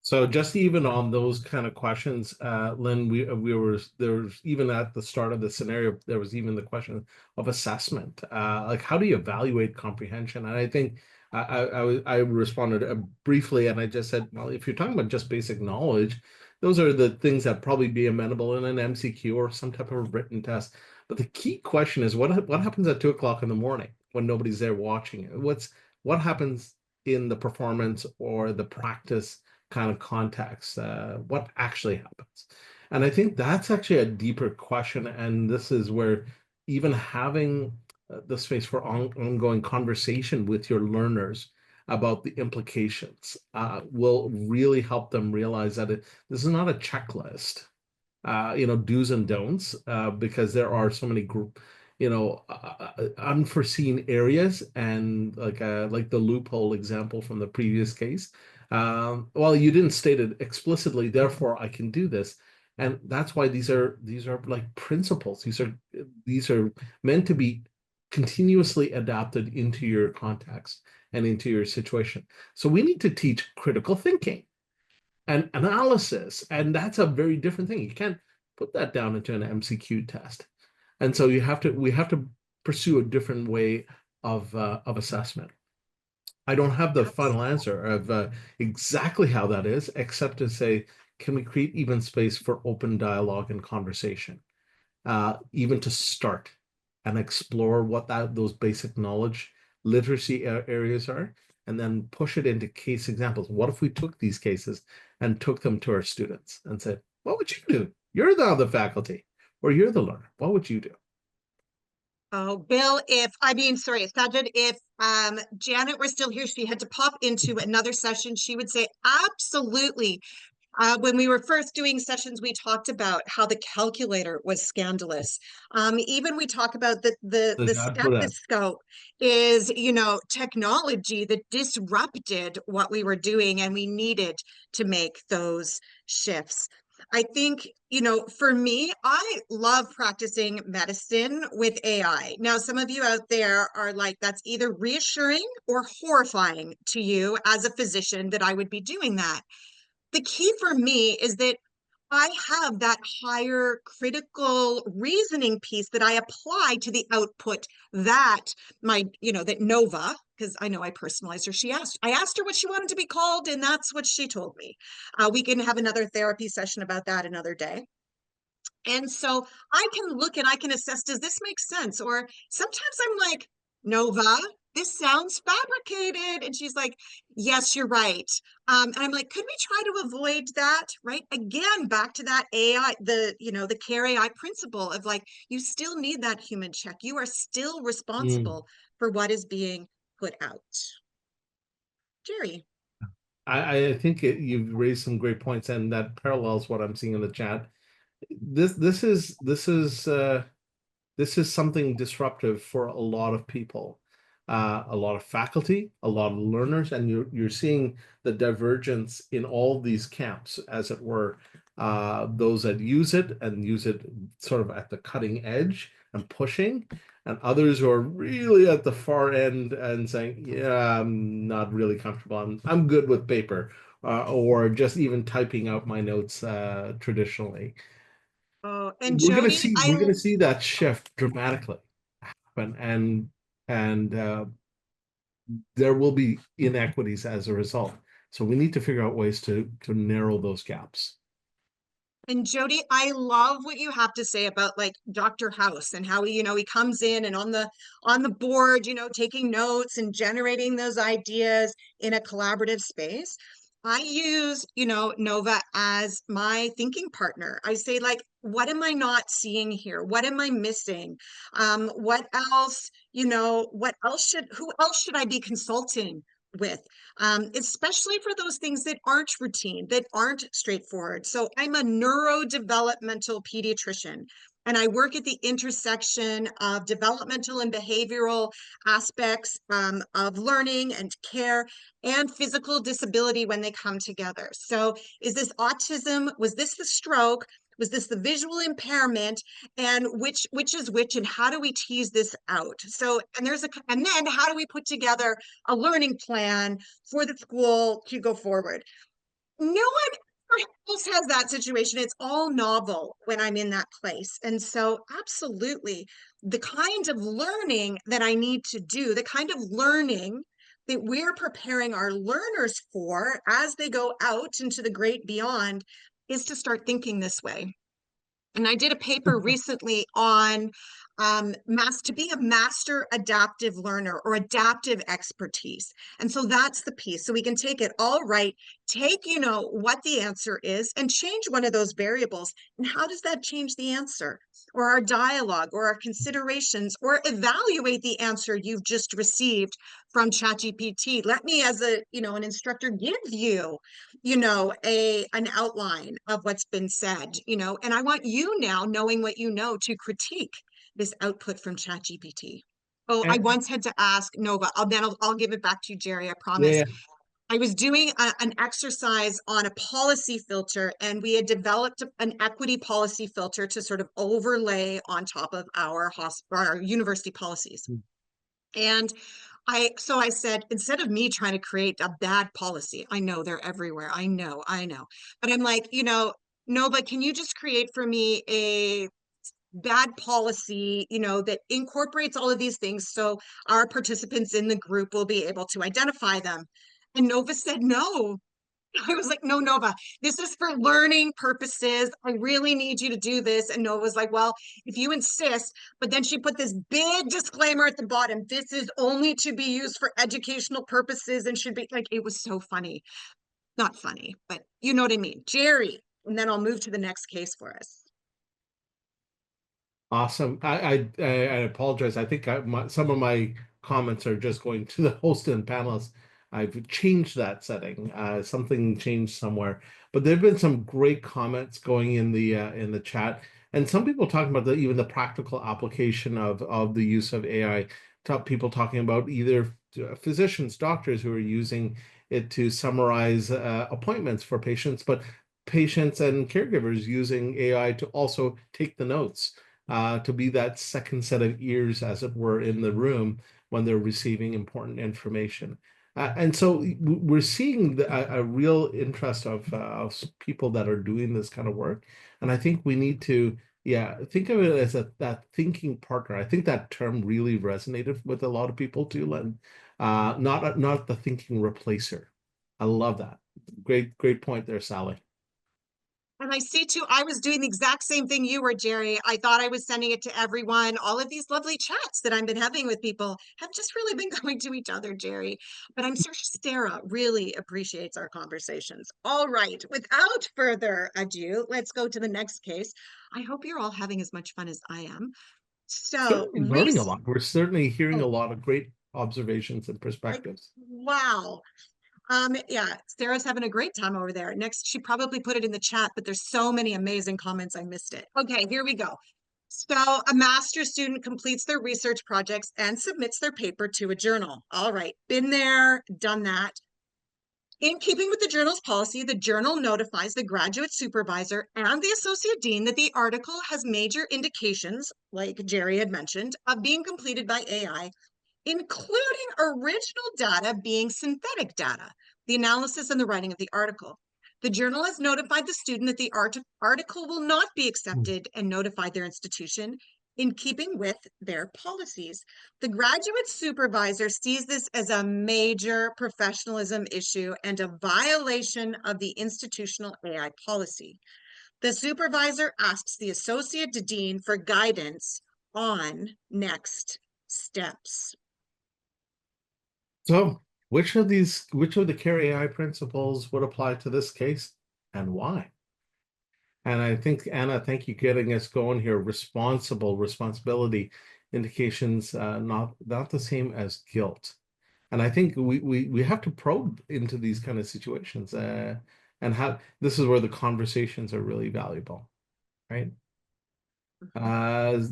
So just even on those kind of questions, Lynn, we were there was even at the start of the scenario, there was even the question of assessment. Like how do you evaluate comprehension? And I think I responded briefly, and I just said, well, if you're talking about just basic knowledge, those are the things that probably be amenable in an MCQ or some type of written test. But the key question is what happens at 2 o'clock in the morning when nobody's there watching it? What happens in the performance or the practice kind of context, what actually happens? And I think that's actually a deeper question. And this is where even having the space for ongoing conversation with your learners about the implications will really help them realize that this is not a checklist, do's and don'ts, because there are so many unforeseen areas, and like the loophole example from the previous case. Well, you didn't state it explicitly, therefore I can do this. And that's why these are like principles. These are meant to be continuously adapted into your context and into your situation. So we need to teach critical thinking and analysis, and that's a very different thing. You can't put that down into an MCQ test. And so we have to pursue a different way of assessment. I don't have the final answer of exactly how that is, except to say, can we create even space for open dialogue and conversation, even to start and explore what those basic knowledge literacy areas are, and then push it into case examples. What if we took these cases and took them to our students and said, what would you do? You're the faculty, or you're the learner. What would you do? Oh, Bill, Sajid, if Janet were still here, she had to pop into another session, she would say, absolutely. When we were first doing sessions, we talked about how the calculator was scandalous. Even we talk about the stethoscope is, technology that disrupted what we were doing, and we needed to make those shifts. I think, for me, I love practicing medicine with AI. Now, some of you out there are like, that's either reassuring or horrifying to you as a physician that I would be doing that. The key for me is that I have that higher critical reasoning piece that I apply to the output that that Nova, because I know I personalized her. I asked her what she wanted to be called, and that's what she told me. We can have another therapy session about that another day. And so I can look and I can assess, does this make sense? Or sometimes I'm like, Nova, this sounds fabricated. And she's like, yes, you're right. And I'm like, could we try to avoid that? Right. Again, back to that AI, the CARE AI principle of like, you still need that human check. You are still responsible for what is being put out. Jerry. I think you've raised some great points, and that parallels what I'm seeing in the chat. This is something disruptive for a lot of people, a lot of faculty, a lot of learners, and you're seeing the divergence in all these camps, as it were. Those that use it and use it sort of at the cutting edge and pushing, and others who are really at the far end and saying, "Yeah, I'm not really comfortable. I'm good with paper." Or just even typing out my notes traditionally. Oh, and Jody, We're gonna see that shift dramatically happen, and there will be inequities as a result. So we need to figure out ways to narrow those gaps. And Jody, I love what you have to say about like Dr. House and how he comes in and on the board, taking notes and generating those ideas in a collaborative space. I use, Nova as my thinking partner. I say, like, what am I not seeing here? What am I missing? What else, who else should I be consulting with? Especially for those things that aren't routine, that aren't straightforward. So I'm a neurodevelopmental pediatrician, and I work at the intersection of developmental and behavioral aspects of learning and care and physical disability when they come together. So is this autism? Was this the stroke? Was this the visual impairment? And which is which, and how do we tease this out? So, and then how do we put together a learning plan for the school to go forward? No one else has that situation. It's all novel when I'm in that place. And so, absolutely, the kind of learning that I need to do, the kind of learning that we're preparing our learners for as they go out into the great beyond, is to start thinking this way. And I did a paper recently on to be a master adaptive learner or adaptive expertise. And so that's the piece. So we can take it all right, take, what the answer is and change one of those variables. And how does that change the answer or our dialogue or our considerations, or evaluate the answer you've just received from ChatGPT? Let me, as an instructor, give you an outline of what's been said, and I want you, now knowing what you know, to critique this output from ChatGPT. Oh, I And once had to ask Nova. I'll give it back to you, Jerry, I promise. yeah, I was doing an exercise on a policy filter, and we had developed an equity policy filter to sort of overlay on top of our university policies. And so I said, instead of me trying to create a bad policy, I know they're everywhere. I know. But I'm like, Nova, can you just create for me a bad policy, that incorporates all of these things so our participants in the group will be able to identify them? And Nova said no. I was like, no, Nova, this is for learning purposes. I really need you to do this. And Nova was like, well, if you insist. But then she put this big disclaimer at the bottom. This is only to be used for educational purposes and should be like, it was so funny. Not funny, but you know what I mean. Jerry, and then I'll move to the next case for us. awesome. I apologize. I think some of my comments are just going to the host and panelists. I've changed that setting. Something changed somewhere, but there've been some great comments going in the chat, and some people talking about even the practical application of the use of AI. People talking about either physicians, doctors who are using it to summarize appointments for patients, but patients and caregivers using AI to also take the notes. To be that second set of ears, as it were, in the room when they're receiving important information. And so we're seeing a real interest of people that are doing this kind of work. And I think we need to, think of it as that thinking partner. I think that term really resonated with a lot of people too, Lyn. Not the thinking replacer. I love that. Great point there, Sally. And I see too, I was doing the exact same thing you were, Jerry. I thought I was sending it to everyone. All of these lovely chats that I've been having with people have just really been going to each other, Jerry. But I'm sure Sarah really appreciates our conversations. All right, without further ado, let's go to the next case. I hope you're all having as much fun as I am. So, Certainly learning a lot. We're certainly hearing a lot of great observations and perspectives. wow. Yeah, Sarah's having a great time over there. Next, she probably put it in the chat, but there's so many amazing comments, I missed it. Okay, here we go. So a master's student completes their research projects and submits their paper to a journal. All right, been there, done that. In keeping with the journal's policy, the journal notifies the graduate supervisor and the associate dean that the article has major indications, like Jerry had mentioned, of being completed by AI, including original data being synthetic data, the analysis and the writing of the article. The journal has notified the student that the article will not be accepted and notified their institution in keeping with their policies. The graduate supervisor sees this as a major professionalism issue and a violation of the institutional AI policy. The supervisor asks the associate dean for guidance on next steps. So, which of the CARE AI principles would apply to this case and why? And I think, Anna, thank you getting us going here. Responsibility indications, not the same as guilt. And I think we have to probe into these kind of situations, and how this is where the conversations are really valuable, right?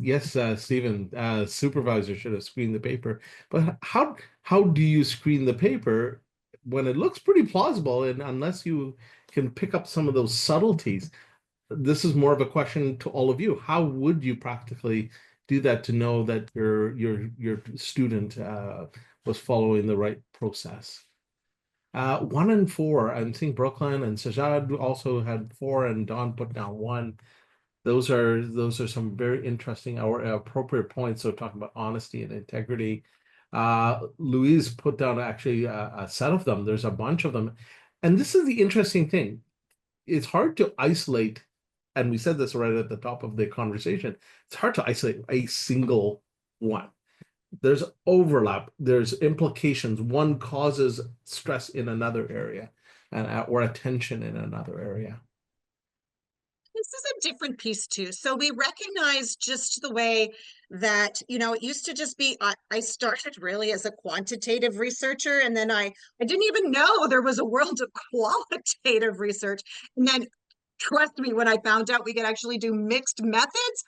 Yes, Stephen, supervisor should have screened the paper, but how do you screen the paper when it looks pretty plausible, and unless you can pick up some of those subtleties? This is more of a question to all of you. How would you practically do that to know that your student was following the right process? 1 and 4. I'm seeing Brooklyn and Sajad also had 4, and Don put down 1. Those are some very interesting or appropriate points. So talking about honesty and integrity. Louise put down actually a set of them. There's a bunch of them, and this is the interesting thing. It's hard to isolate, and we said this right at the top of the conversation. It's hard to isolate a single one. There's overlap. There's implications. One causes stress in another area, and or attention in another area. This is a different piece too. So we recognize just the way that, it used to just be, I started really as a quantitative researcher, and then I didn't even know there was a world of qualitative research. And then trust me, when I found out we could actually do mixed methods,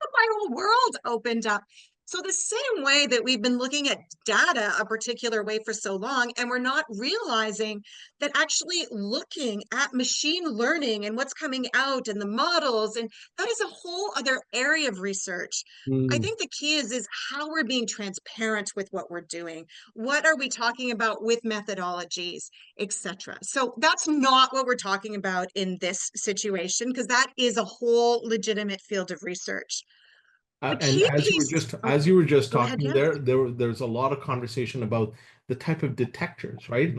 my whole world opened up. So the same way that we've been looking at data a particular way for so long, and we're not realizing that actually looking at machine learning and what's coming out and the models, and that is a whole other area of research. I think the key is how we're being transparent with what we're doing. What are we talking about with methodologies, etc. So that's not what we're talking about in this situation, because that is a whole legitimate field of research. The And key as piece, you were just go ahead, talking yeah. there's a lot of conversation about the type of detectors, right?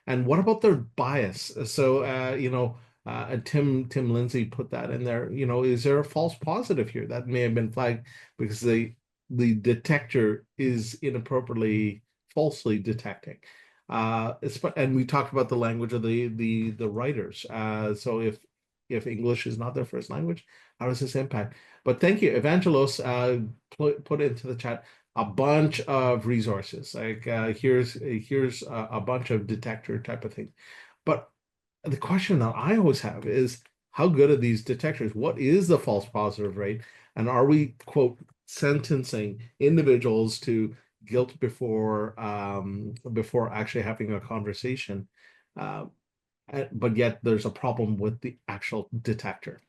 And what about their bias? So and Tim Lindsay put that in there. Is there a false positive here that may have been flagged because the detector is inappropriately falsely detecting? And we talked about the language of the writers. So if English is not their first language, how does this impact? But thank you, Evangelos. Put into the chat a bunch of resources. Like here's a bunch of detector type of things. But the question that I always have is, how good are these detectors? What is the false positive rate? And are we, quote, sentencing individuals to guilt before actually having a conversation? But yet there's a problem with the actual detector.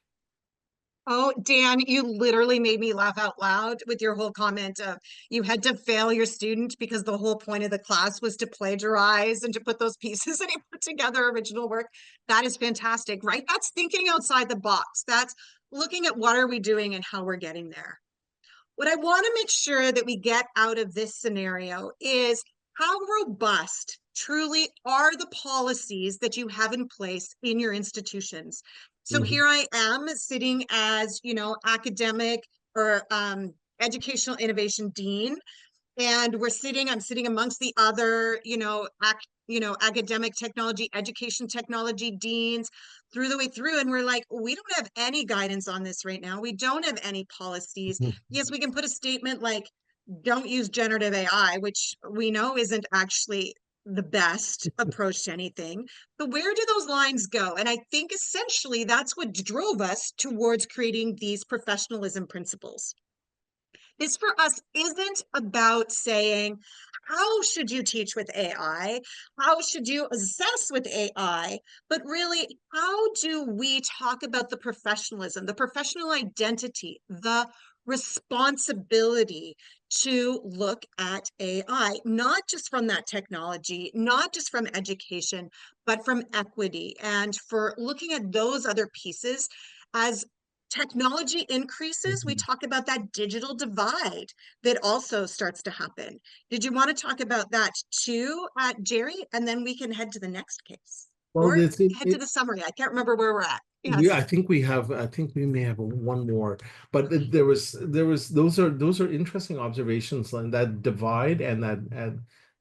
Oh, Dan, you literally made me laugh out loud with your whole comment of you had to fail your student because the whole point of the class was to plagiarize and to put those pieces and he put together original work. That is fantastic, right? That's thinking outside the box. That's looking at what are we doing and how we're getting there. What I want to make sure that we get out of this scenario is how robust truly are the policies that you have in place in your institutions. So here I am sitting as, academic or educational innovation dean, and I'm sitting amongst the other, academic technology, education technology deans through the way through. And we're like, we don't have any guidance on this right now. We don't have any policies. Yes, we can put a statement like, don't use generative AI, which we know isn't actually the best approach to anything, but where do those lines go? And I think essentially that's what drove us towards creating these professionalism principles. This for us isn't about saying, how should you teach with AI? How should you assess with AI? But really, how do we talk about the professionalism, the professional identity, the responsibility to look at AI, not just from that technology, not just from education, but from equity, and for looking at those other pieces as technology increases, we talk about that digital divide that also starts to happen. Did you want to talk about that too, Jerry? And then we can head to the next case. Well, Or it's head to the summary. I can't remember where we're at. I Yes. think I think we may have one more, but those are interesting observations, and that divide and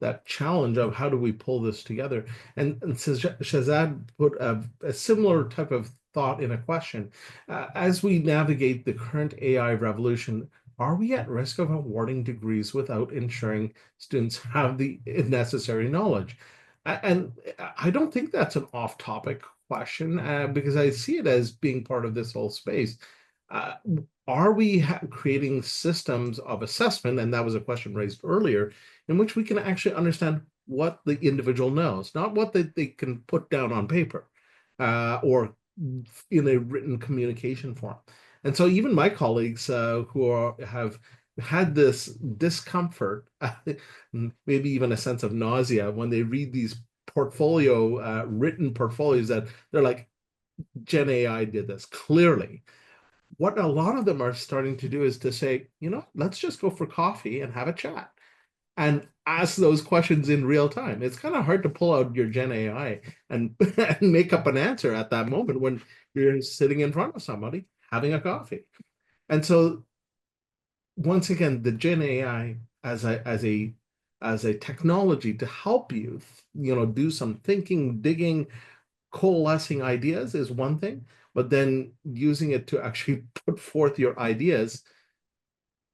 that challenge of how do we pull this together. And Shazad put a similar type of thought in a question. As we navigate the current AI revolution, are we at risk of awarding degrees without ensuring students have the necessary knowledge? And I don't think that's an off-topic question, because I see it as being part of this whole space. Uh, are we creating systems of assessment, and that was a question raised earlier, in which we can actually understand what the individual knows, not what they can put down on paper or in a written communication form. And so even my colleagues have had this discomfort, maybe even a sense of nausea when they read these written portfolios that they're like, Gen AI did this clearly. What a lot of them are starting to do is to say, let's just go for coffee and have a chat and ask those questions in real time. It's kind of hard to pull out your Gen AI and make up an answer at that moment when you're sitting in front of somebody having a coffee. And so once again, the Gen AI as a technology to help you, do some thinking, digging, coalescing ideas is one thing, but then using it to actually put forth your ideas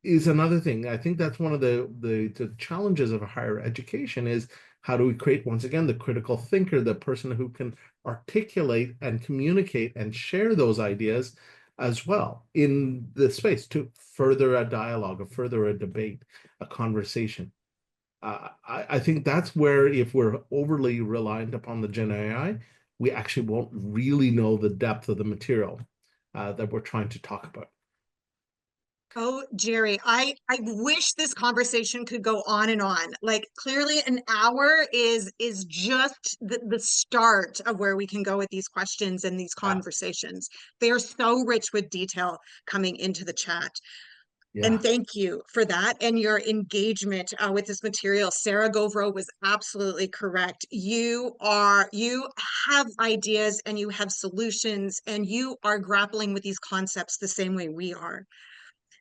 is another thing. I think that's one of the challenges of higher education is how do we create, once again, the critical thinker, the person who can articulate and communicate and share those ideas as well in the space to further a dialogue, further a debate, a conversation. I think that's where, if we're overly reliant upon the Gen AI, we actually won't really know the depth of the material that we're trying to talk about. Oh, Jerry, I wish this conversation could go on and on. Like, clearly an hour is just the start of where we can go with these questions and these conversations. They are so rich with detail coming into the chat. Yeah. And thank you for that and your engagement with this material. Sarah Govro was absolutely correct. You have ideas and you have solutions, and you are grappling with these concepts the same way we are.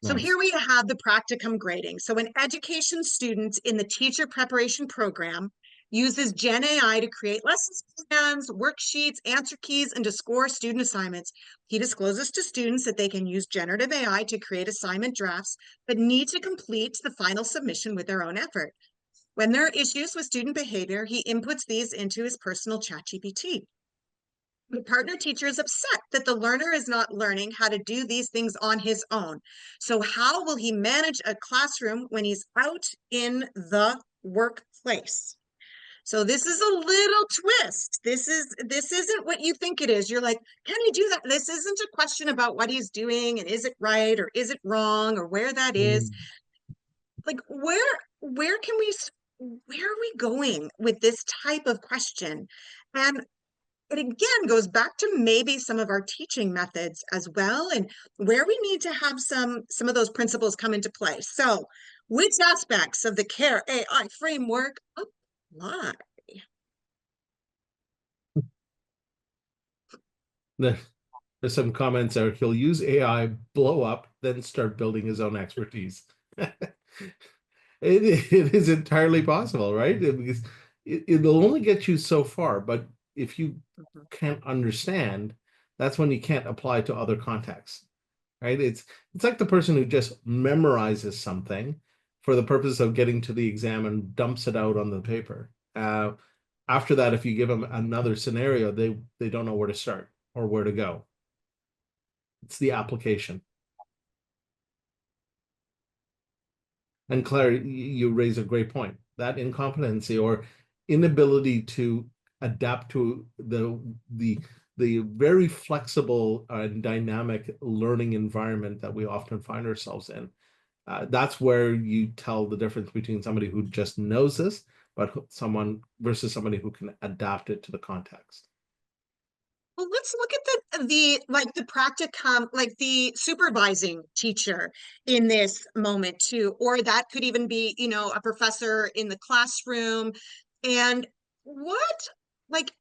So Nice. here we have the practicum grading. So an education student in the teacher preparation program uses Gen AI to create lesson plans, worksheets, answer keys, and to score student assignments. He discloses to students that they can use generative AI to create assignment drafts, but need to complete the final submission with their own effort. When there are issues with student behavior, he inputs these into his personal ChatGPT. The partner teacher is upset that the learner is not learning how to do these things on his own. So how will he manage a classroom when he's out in the workplace? So this is a little twist. This isn't what you think it is. You're like, can he do that? This isn't a question about what he's doing and is it right or is it wrong or where that is. Like, where are we going with this type of question? And it again goes back to maybe some of our teaching methods as well, and where we need to have some of those principles come into play. So, which aspects of the CARE AI framework apply? There's some comments there. He'll use AI, blow up, then start building his own expertise. It is entirely possible, right? Because it'll only get you so far, but if you can't understand, that's when you can't apply to other contexts, right? It's like the person who just memorizes something for the purpose of getting to the exam and dumps it out on the paper. After that, if you give them another scenario, they don't know where to start or where to go. It's the application. And Claire, you raise a great point. That incompetency or inability to adapt to the very flexible and dynamic learning environment that we often find ourselves in. That's where you tell the difference between somebody who just knows this, but someone versus somebody who can adapt it to the context. Well, let's look at the practicum, like the supervising teacher in this moment too, or that could even be, you know, a professor in the classroom. And what, like,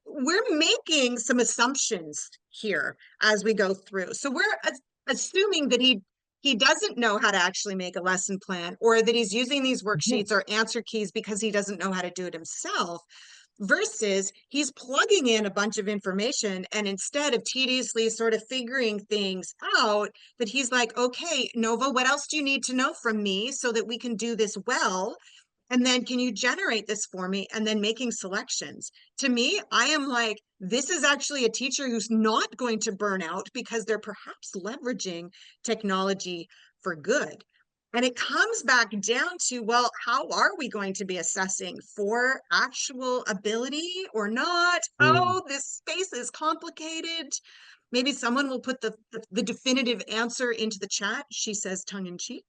we're making some assumptions here as we go through. So we're assuming that he doesn't know how to actually make a lesson plan, or that he's using these worksheets or answer keys because he doesn't know how to do it himself, versus he's plugging in a bunch of information, and instead of tediously sort of figuring things out, that he's like, okay, Nova, what else do you need to know from me so that we can do this well? And then can you generate this for me? And then making selections. To me, I am like, this is actually a teacher who's not going to burn out because they're perhaps leveraging technology for good. And it comes back down to, well, how are we going to be assessing for actual ability or not? Oh, this space is complicated. Maybe someone will put the definitive answer into the chat. She says tongue in cheek.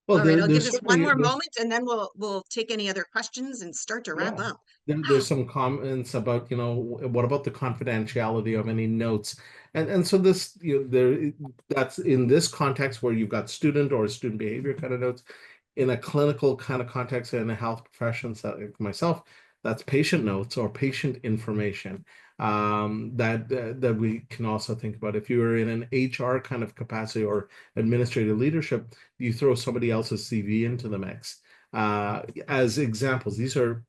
Well, All right, I'll give there's this one certainly more moment and then we'll take any other questions and start to wrap yeah. up. There's some comments about, you know, what about the confidentiality of any notes? And so this, you know, that's in this context where you've got student or student behavior kind of notes. In a clinical kind of context in a health profession, so like myself, that's patient notes or patient information that we can also think about. If you're in an HR kind of capacity or administrative leadership, you throw somebody else's CV into the mix. As examples, these are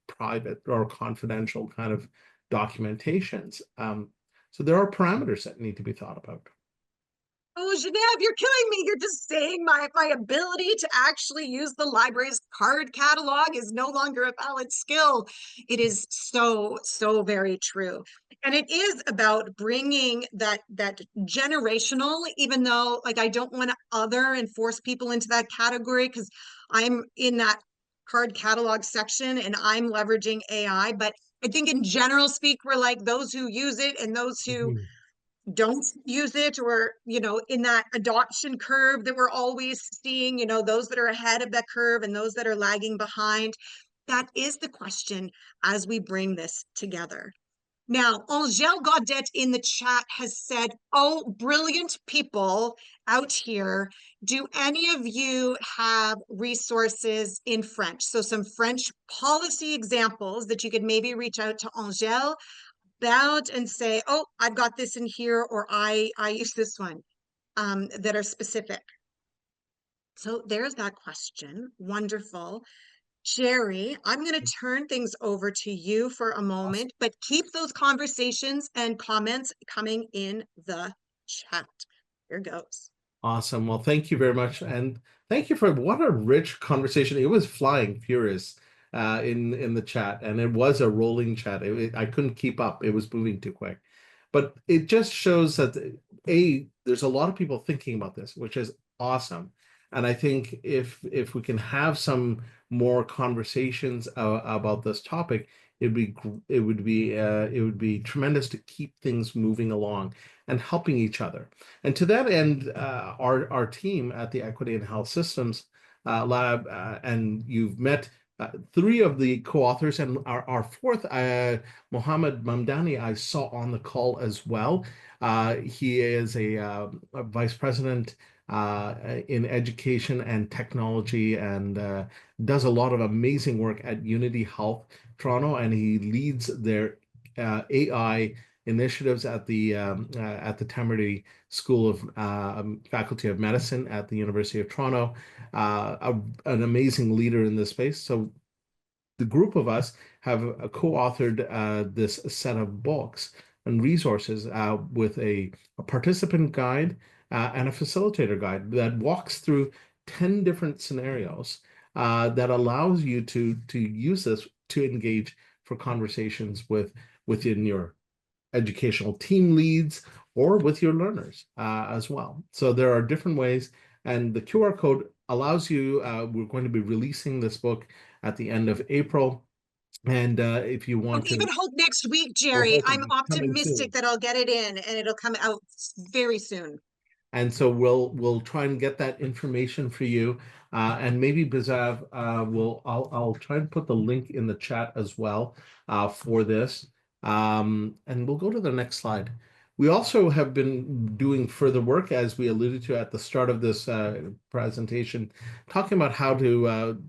private or confidential kind of documentations. So there are parameters that need to be thought about. Oh, Genevieve, you're killing me. You're just saying my ability to actually use the library's card catalog is no longer a valid skill. It is so very true. And it is about bringing that generational, even though, like, I don't want to other and force people into that category because I'm in that card catalog section and I'm leveraging AI. But I think in general speak, we're like those who use it and those who don't use it, or, you know, in that adoption curve that we're always seeing, you know, those that are ahead of that curve and those that are lagging behind. That is the question as we bring this together. Now, Angèle Gaudet in the chat has said, oh, brilliant people out here. Do any of you have resources in French? So some French policy examples that you could maybe reach out to Angèle about and say, oh, I've got this in here, or I use this one, that are specific. So there's that question. Wonderful. Jerry, I'm going to turn things over to you for a moment, but keep those conversations and comments coming in the chat. Here goes. Awesome. Well, thank you very much. And thank you for what a rich conversation. It was flying furious in the chat, and it was a rolling chat. I couldn't keep up. It was moving too quick. But it just shows that there's a lot of people thinking about this, which is awesome. And I think if we can have some more conversations about this topic, it would be tremendous to keep things moving along and helping each other. And to that end, our team at the Equity and Health Systems Lab, and you've met three of the co-authors, and our fourth, Mohammed Mamdani, I saw on the call as well. He is a vice president in education and technology, and does a lot of amazing work at Unity Health Toronto, and he leads their AI initiatives at the Temerity School of Faculty of Medicine at the University of Toronto. An amazing leader in this space. So the group of us have co-authored this set of books and resources with a participant guide and a facilitator guide that walks through 10 different scenarios that allows you to use this to engage for conversations within your educational team leads or with your learners as well. So there are different ways, and the QR code allows you, we're going to be releasing this book at the end of April. And if you want We to, even hope next week, we're Jerry. hoping I'm it's coming soon. optimistic that I'll get it in and it'll come out very soon. And so we'll try and get that information for you. And maybe Bizav, I'll try and put the link in the chat as well for this. And we'll go to the next slide. We also have been doing further work, as we alluded to at the start of this presentation, talking about how to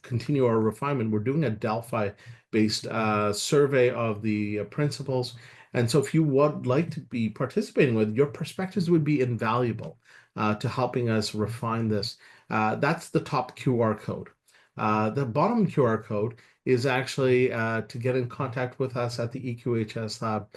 continue our refinement. We're doing a Delphi-based survey of the principals. And so if you would like to be participating with, your perspectives would be invaluable to helping us refine this. That's the top QR code. The bottom QR code is actually to get in contact with us at the EQHS Lab.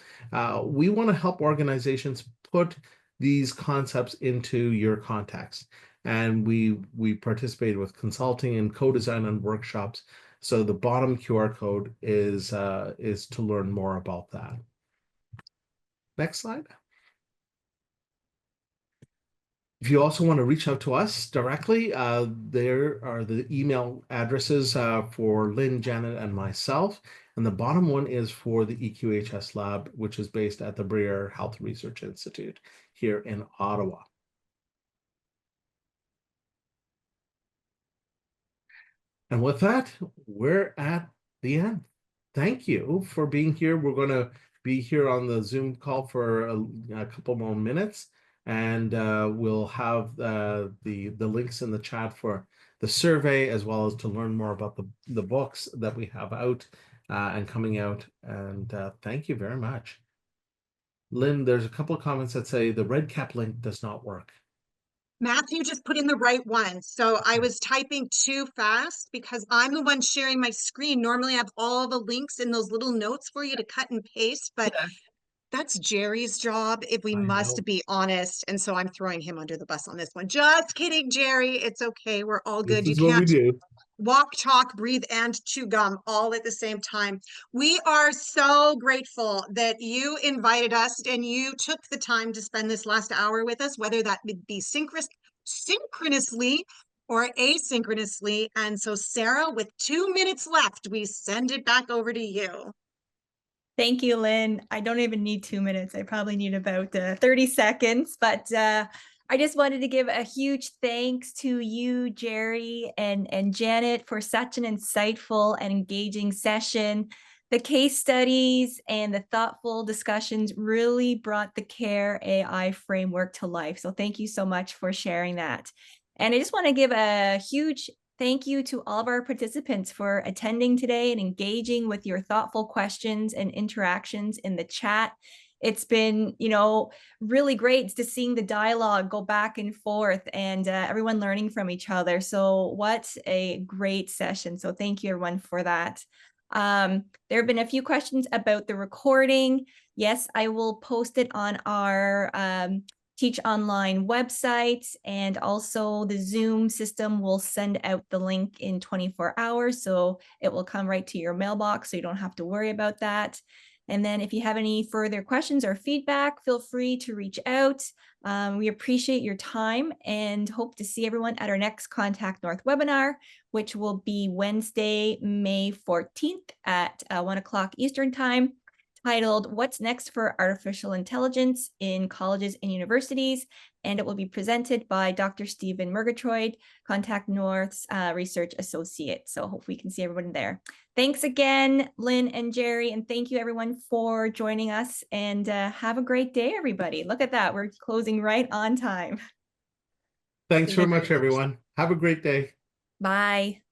We want to help organizations put these concepts into your context. And we participate with consulting and co-design and workshops. So the bottom QR code is to learn more about that. Next slide. If you also want to reach out to us directly, there are the email addresses for Lyn, Janet, and myself. And the bottom one is for the EQHS Lab, which is based at the Briere Health Research Institute here in Ottawa. And with that, we're at the end. Thank you for being here. We're going to be here on the Zoom call for a couple more minutes, and we'll have the links in the chat for the survey, as well as to learn more about the books that we have out and coming out. And thank you very much. Lyn, there's a couple of comments that say the red cap link does not work. Matthew just put in the right one. So I was typing too fast because I'm the one sharing my screen. Normally I have all the links in those little notes for you to cut and paste, but that's Jerry's job, if we must be honest. And so I'm throwing him under the bus on this one. Just kidding, Jerry. It's okay. We're all good. This is what we do. Walk, talk, breathe, and chew gum all at the same time. We are so grateful that you invited us and you took the time to spend this last hour with us, whether that would be synchronously or asynchronously. And so, Sarah, with 2 minutes left, we send it back over to you. Thank you, Lyn. I don't even need 2 minutes. I probably need about 30 seconds, but I just wanted to give a huge thanks to you, Jerry and Janet, for such an insightful and engaging session. The case studies and the thoughtful discussions really brought the CARE AI framework to life. So thank you so much for sharing that. And I just want to give a huge thank you to all of our participants for attending today and engaging with your thoughtful questions and interactions in the chat. It's been, really great to seeing the dialogue go back and forth and everyone learning from each other. So what a great session. So thank you everyone for that. There have been a few questions about the recording. Yes, I will post it on our Teach Online website, and also the Zoom system will send out the link in 24 hours. So it will come right to your mailbox. So you don't have to worry about that. And then if you have any further questions or feedback, feel free to reach out. We appreciate your time and hope to see everyone at our next Contact North webinar, which will be Wednesday, May 14th at 1 o'clock Eastern Time, titled What's Next for Artificial Intelligence in Colleges and Universities, and it will be presented by Dr. Stephen Murgatroyd, Contact North's Research Associate. So hopefully we can see everyone there. Thanks again, Lyn and Jerry, and thank you everyone for joining us, and have a great day, everybody. Look at that, we're closing right on time. Thanks very much, everyone. Have a great day. Bye.